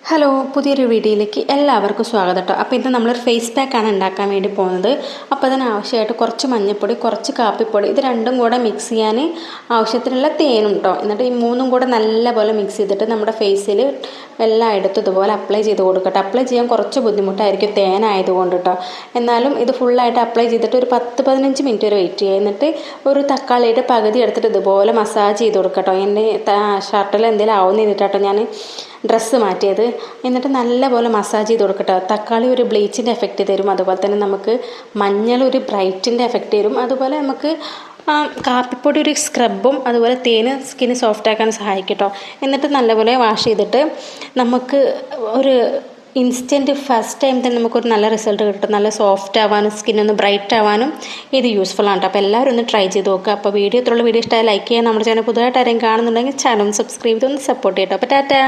Hello, പുതിയൊരു വീഡിയോയിലേക്ക് എല്ലാവർക്കും സ്വാഗതം കേട്ടോ. അപ്പോൾ ഇന്ന് നമ്മളൊരു ഫേസ് പാക്കാണ് ഉണ്ടാക്കാൻ വേണ്ടി പോകുന്നത്. അപ്പോൾ അതിന് ആവശ്യമായിട്ട് കുറച്ച് മഞ്ഞൾപ്പൊടി, കുറച്ച് കാപ്പിപ്പൊടി, ഇത് രണ്ടും കൂടെ മിക്സ് ചെയ്യാൻ ആവശ്യത്തിനുള്ള തേനും കേട്ടോ. എന്നിട്ട് ഈ മൂന്നും കൂടെ നല്ലപോലെ മിക്സ് ചെയ്തിട്ട് നമ്മുടെ ഫേസിൽ എല്ലായിടത്തും ഇതുപോലെ അപ്ലൈ ചെയ്ത് കൊടുക്കട്ടെ. അപ്ലൈ ചെയ്യാൻ കുറച്ച് ബുദ്ധിമുട്ടായിരിക്കും തേനായതുകൊണ്ട് കേട്ടോ. എന്നാലും ഇത് ഫുള്ളായിട്ട് അപ്ലൈ ചെയ്തിട്ട് ഒരു 10-15 മിനിറ്റ് വരെ വെയിറ്റ് ചെയ്യുക. എന്നിട്ട് ഒരു തക്കാളിയുടെ പകുതി എടുത്തിട്ട് ഇതുപോലെ മസാജ് ചെയ്ത് കൊടുക്കട്ടോ. എൻ്റെ ഷർട്ടിൽ എന്തെങ്കിലും ആവുന്ന ചെയ്തിട്ടോ ഞാൻ ഡ്രസ്സ് മാറ്റിയത്. എന്നിട്ട് നല്ലപോലെ മസാജ് ചെയ്ത് കൊടുക്കട്ടെ. തക്കാളി ഒരു ബ്ലീച്ചിൻ്റെ എഫക്റ്റ് തരും, അതുപോലെ തന്നെ നമുക്ക് മഞ്ഞൾ ഒരു ബ്രൈറ്റിൻ്റെ എഫക്റ്റ് തരും, അതുപോലെ നമുക്ക് കാപ്പിപ്പൊടി ഒരു സ്ക്രബും, അതുപോലെ തേന് സ്കിന്ന് സോഫ്റ്റ് ആക്കാൻ സഹായിക്കട്ടോ. എന്നിട്ട് നല്ലപോലെ വാഷ് ചെയ്തിട്ട് നമുക്ക് ഒരു ഇൻസ്റ്റൻറ്റ് ഫസ്റ്റ് ടൈം തന്നെ നമുക്കൊരു നല്ല റിസൾട്ട് കിട്ടും. നല്ല സോഫ്റ്റ് ആവാനും സ്കിന്നൊന്ന് ബ്രൈറ്റ് ആവാനും ഇത് യൂസ്ഫുൾ ആണ് കേട്ടോ. അപ്പോൾ എല്ലാവരും ഒന്ന് ട്രൈ ചെയ്ത് നോക്കുക. അപ്പോൾ വീഡിയോ ഇഷ്ടമായ ലൈക്ക് ചെയ്യുക. നമ്മുടെ ചാനൽ പുതുതായിട്ട് ആരെയും കാണുന്നുണ്ടെങ്കിൽ ചാനൽ ഒന്ന് സബ്സ്ക്രൈബ് ചെയ്ത് ഒന്ന് സപ്പോർട്ട് ചെയ്യട്ടോ. അപ്പോൾ ടാറ്റാ.